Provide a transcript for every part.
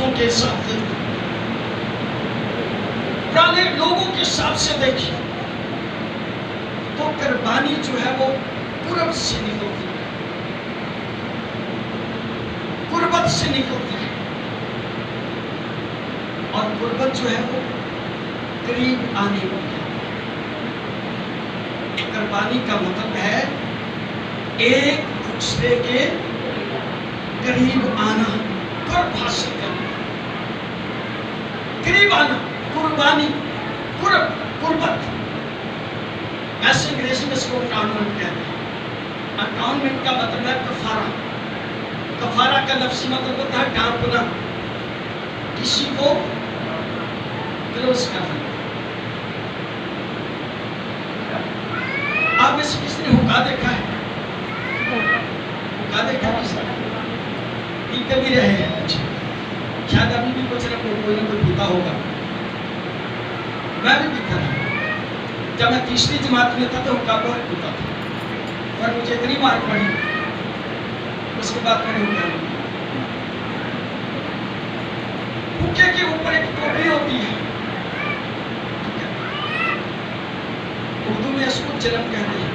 لفظوں کے ساتھ پرانے لوگوں کے حساب سے دیکھیں تو قربانی جو ہے وہ قرب سے نکلتی ہے، قربت سے نکلتی ہے، اور قربت جو ہے وہ قریب آنے والی ہے۔ قربانی کا مطلب ہے ایک دوسرے کے قریب آنا، قرب حاصل کرنا، قریب آنا، قربانی، قرب، قربت۔ ایسے انگریزی میں اس کو اٹانمنٹ کہتے ہیں۔ اٹانمنٹ کا مطلب ہے کفارہ۔ کفارہ کا لفظی مطلب ہوتا ہے ڈھانپنا، کسی کو کلوز کرنا۔ آپ میں سے کس نے حکا دیکھا ہے؟ حکا دیکھا کس نے؟ پیتے بھی رہے ہیں؟ اچھا، شاید ابھی بھی کچھ نہ کوئی پیتا ہوگا۔ میں بھی پیتا تھا۔ جب میں تیسری جماعت میں تھا تو حکا بہت پیتا تھا، پر مجھے اتنی مار پڑی اس کے بعد میں نے حکا نہیں۔ حکے کے اوپر ایک ٹوپی ہوتی ہے، اردو میں اس کو چلم کہتے ہیں،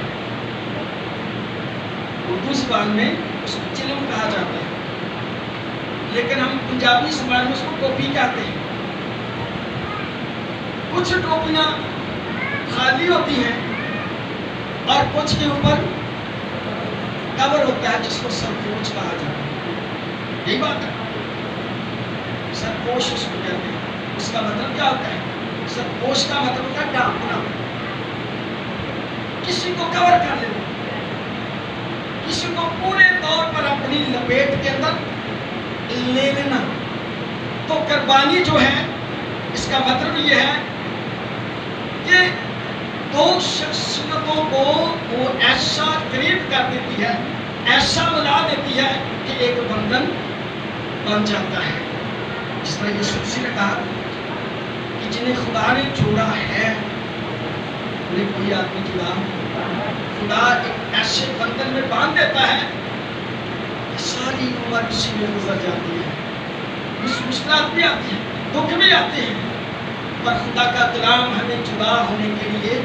اردو زبان میں اس کو چلم کہا جاتا ہے، لیکن ہم پنجابی زبان میں اس کو ٹوپی کہتے ہیں۔ کچھ ٹوپیاں خالی ہوتی ہیں اور کچھ کے اوپر کور ہوتا ہے جس کو سرپوش کہا جاتا ہے۔ یہی بات ہے، سرپوش اس کو کہتے ہیں۔ اس کا مطلب کیا ہوتا ہے؟ سرپوش کا مطلب ہوتا ہے ڈھانپنا، کسی کو کور کر لینا، کسی کو پورے طور پر اپنی لپیٹ کے اندر لے لینا۔ تو قربانی جو ہے اس کا مطلب یہ ہے کہ دو شخصیتوں کو وہ ایسا قریب کر دیتی ہے، ایسا ملا دیتی ہے کہ ایک بندھن بن جاتا ہے۔ جس طرح یسوع نے کہا کہ جنہیں خدا نے جوڑا ہے انہیں کوئی آدمی جدا خدا ایک ایسے بندھن میں باندھ دیتا ہے کہ ساری عمر اسی میں گزر جاتی ہے۔ مشکلات بھی آتی ہیں، دکھ بھی آتے ہیں، پر خدا کا کلام ہمیں جدا ہونے کے لیے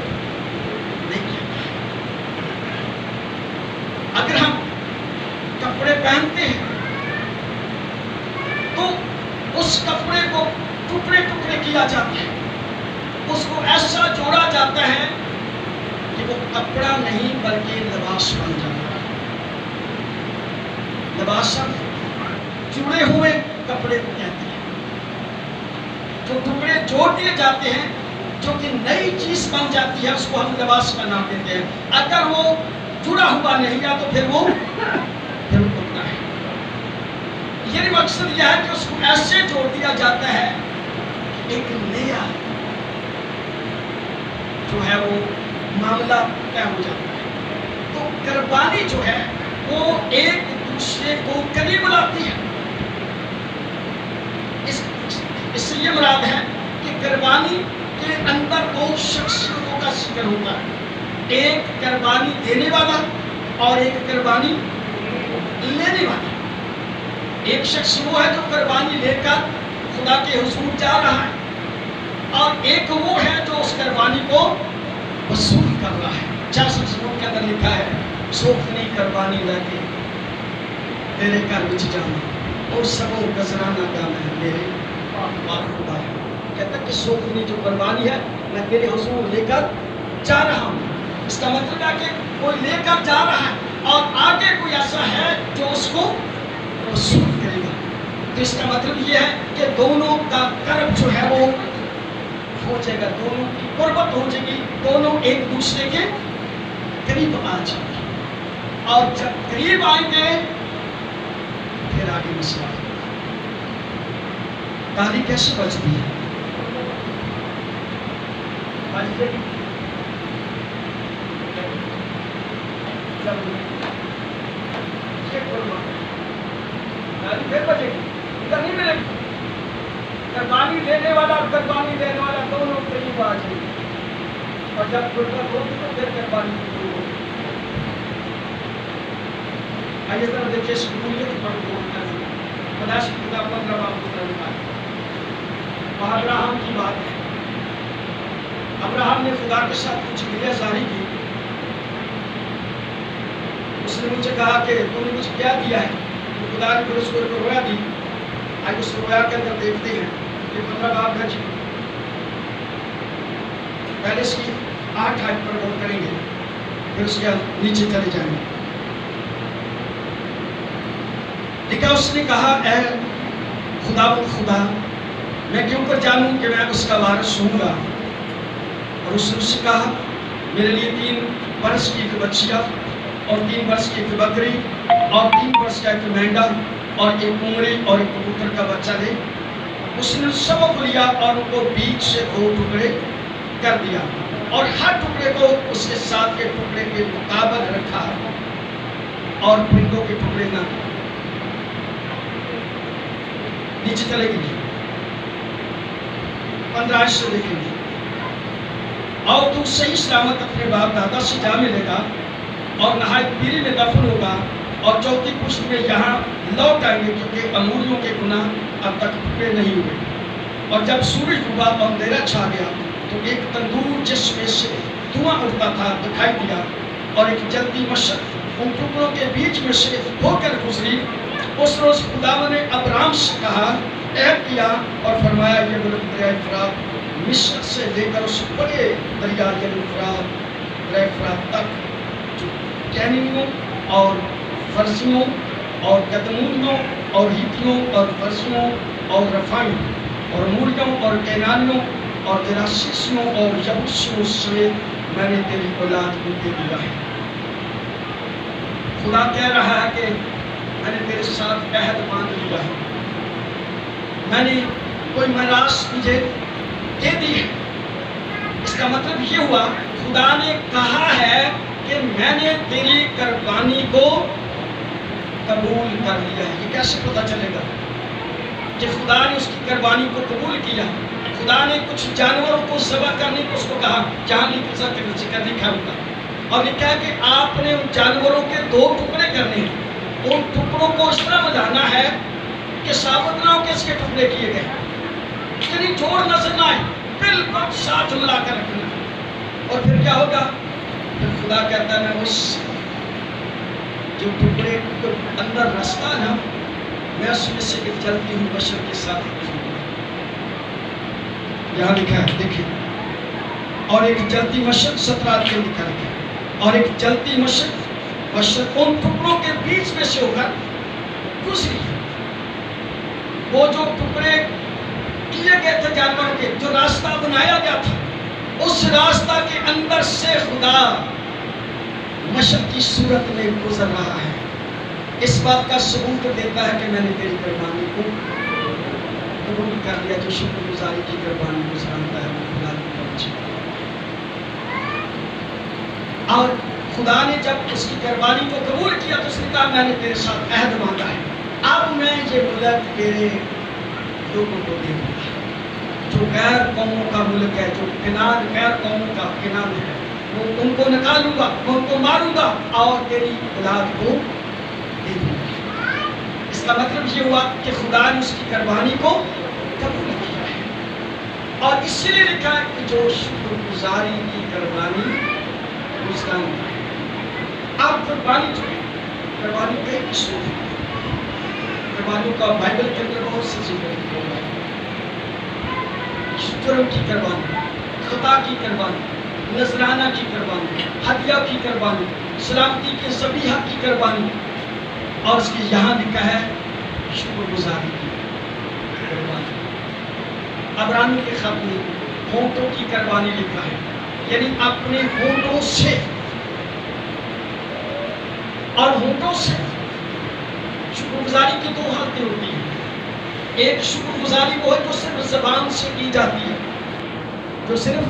نہیں کہتا ہے۔ اگر ہم کپڑے پہنتے ہیں تو اس کپڑے کو ٹکڑے ٹکڑے کیا جاتا ہے، اس کو ایسا جوڑا جاتا ہے کہ وہ کپڑا نہیں بلکہ لباس بن جاتا ہے۔ لباس جڑے ہوئے کپڑے کو کہتے ہیں۔ جو ٹکڑے جوڑ دیے جاتے ہیں جو کہ نئی چیز بن جاتی ہے اس کو ہم لباس کا نام دیتے ہیں۔ اگر وہ جڑا ہوا نہیں ہے تو پھر وہ ٹوٹتا ہے۔ یہ مقصد یہ ہے کہ اس کو ایسے جوڑ دیا جاتا ہے کہ ایک نیا جو ہے وہ معاملہ طے ہو جاتا ہے۔ تو قربانی جو ہے وہ ایک دوسرے کو قریب لاتی ہے۔ اس سے یہ مراد ہے کہ قربانی کے اندر دو شخصیتوں کا ذکر ہوتا ہے، ایک قربانی دینے والا اور ایک قربانی لینے والا۔ ایک شخص وہ ہے جو قربانی لے کر خدا کے حضور جا رہا ہے، اور ایک وہ ہے جو اس قربانی کو وصول کر رہا ہے۔ 400 کے اندر لکھا ہے سوکھنی قربانی لے کے تیرے گھر وچ جانا اور سبوں گزرانا گانا ہے میرے بات خدا ہے۔ کہتا ہے کہ سوکھنی جو قربانی ہے میں تیرے حضور لے کر جا رہا ہوں۔ اس کا مطلب ہے کہ کوئی لے کر جا رہا ہے اور آگے کوئی ایسا ہے جو اس کو وصول کرے گا۔ تو اس کا مطلب یہ ہے کہ دونوں کا قرب جو ہے وہ ہو جائے گا، دونوں کی قربت ہو جائے گی، دونوں ایک دوسرے کے قریب آ جائیں گے، اور جب قریب آئیں گے پھر آگے مسئلہ ہے۔ تالی کیسے بجتی ہے؟ قربانی لینے والا اور قربانی دینے والا دونوں قریب آ جائیں گے، اور جب قربت ہوگی تو پھر قربانی شروع ہوگی۔ آئیے ذرا دیکھیے شمولیت پر خدا کی کتاب 15 باب وہاں ابراہم کی بات ہے. ابراہم نے خدا کے ساتھ کچھ گریہ زاری کی. اس نے مجھے کہا کہ تم نے مجھے کیا دیا ہے. خدا نے پھر اس کو رویا دی. آج اس رویا کے اندر دیکھتے ہیں کہ 15 باب کا جی پہلے اس کی 8 آیت پر غور کریں گے، پھر اس کے نیچے چلے جائیں گے. لیکن اس نے کہا اے خدا میں کیوں کر جانوں کہ میں اس کا وارث ہوں گا. اور اس نے اس سے کہا میرے لیے 3 برس کی ایک بچیا اور 3 برس کی ایک بکری اور 3 برس کا ایک مینڈا اور ایک اونگری اور ایک کبوتر کا بچہ دے. اس نے سب کو لیا اور ان کو بیچ سے 2 ٹکڑے کر دیا اور ہر ٹکڑے کو اس کے ساتھ کے ٹکڑے کے مطابق رکھا اور پرندوں کے ٹکڑے نہ. نیچے چلے گی 15 سے دیکھیں گے. اور تو صحیح سلامت اپنے باپ دادا سے جا ملے گا اور نہایت پیری میں دفن ہوگا اور چوتھی پشت میں یہاں لوٹ آئیں گے کیونکہ اموریوں کے گناہ اب تک پورے نہیں ہوئے. اور جب سورج ڈوبا اور اندھیرا چھا گیا تو ایک تندور جس میں سے دھواں اٹھتا تھا دکھائی دیا اور ایک جلتی مشق ان ٹکڑوں کے بیچ میں سے ہو کر گزری. اس روز خدا نے ابراہم سے کہا عہد کیا اور فرمایا یہ ملک دریائے فرات مصر سے لے کر اس بڑے دریا یعنی دریائے فرات تک جو کینینیوں اور فرزیوں اور گدمونیوں اور ہیتیوں اور فرزیوں اور رفائیوں اور موریوں اور کینانیوں اور گراسیسیوں اور یبوسیوں سمیت میں نے تیری اولاد کو دے دیا ہے. خدا کہہ رہا ہے کہ میں نے تیرے ساتھ عہد باندھ لیا ہے. میں نے کوئی میراث مجھے دے دی ہے. اس کا مطلب یہ ہوا خدا نے کہا ہے کہ میں نے تیری قربانی کو قبول کر لیا ہے. یہ کیسے پتہ چلے گا کہ خدا نے اس کی قربانی کو قبول کیا؟ خدا نے کچھ جانوروں کو ذبح کرنے کو اس کو کہا جان لی کسا کے ذکر نہیں کھاؤں گا اور یہ کہا کہ آپ نے ان جانوروں کے 2 ٹکڑے کرنے ہیں. ان ٹکڑوں کو اس طرح ملانا ہے کہ ثابت نہ ہو کہ اس کے ٹکڑے کیے گئے، یعنی جوڑ نظر نہ آئے، بالکل ساتھ ملا کر رکھنا. اور پھر کیا ہوگا؟ پھر خدا کہتا ہے میں اس جو ٹکڑے کو اندر رستا نا میں اس میں سے ایک جلتی ہوں بشر کے ساتھ یہاں لکھا ہے دیکھیں. اور ایک جلتی مشرق 17 کے لکھا ہے اور ایک جلتی مشرق ان ٹکڑوں کے بیچ میں سے ہو کر گزری. وہ جو ٹکڑے کیے گئے تھے جانوروں کے جو راستہ بنایا گیا تھا اس راستہ کے اندر سے خدا مشرق کی صورت میں گزر رہا ہے. اس بات کا ثبوت دیتا ہے کہ میں نے تیری قربانی کو قبول کر لیا. جو شکر گزاری کی قربانی گزرانتا ہے وہ خدا کی پہنچی. اور خدا نے جب اس کی قربانی کو قبول کیا تو اس نے کہا میں نے تیرے ساتھ عہد باندھا ہے. اب میں یہ ملک تیرے لوگوں کو دے دوں گا جو غیر قوموں کا ملک ہے، جو کنان غیر قوموں کا کنان ہے، وہ ان کو نکالوں گا، میں ان کو ماروں گا اور تیری اولاد کو دے دوں گا. اس کا مطلب یہ ہوا کہ خدا نے اس کی قربانی کو قبول کیا ہے. اور اس لیے لکھا ہے کہ جو شکر گزاری کی قربانی گزران ہے. آپ قربانی جو ہے قربانی کئی قسم ہے. قربانی کا بائبل کے اندر بہت سے ذکر کیا ہے. جرم کی قربانی، خطا کی قربانی، نذرانہ کی قربانی، ہدیہ کی قربانی، سلامتی کے ذبیحہ کی قربانی، اور اس کی یہاں لکھا ہے شکر گزاری کی قربانی. عبرانی کے خط میں ہونٹوں کی قربانی لکھا ہے، یعنی اپنے ہونٹوں سے اور ہونٹوں سے. شکر گزاری کی 2 حالتیں ہوتی ہیں. ایک شکر گزاری وہ ہے جو صرف زبان سے کی جاتی ہے، جو صرف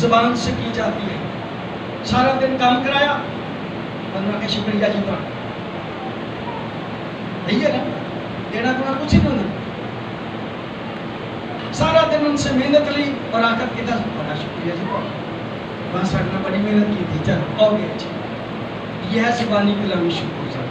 زبان سے کی جاتی ہے. سارا دن کام کرایا بندہ کا شکریہ جی کا نہیں ہے نا، دینا تو کچھ ہی نہیں. سارا دن ان سے محنت لی اور آ کر کے بڑا شکریہ جی وہاں سڑنا بڑی محنت کی تھی چل اور گیا. یہ ہے زبانی کلامی شکر گزاری.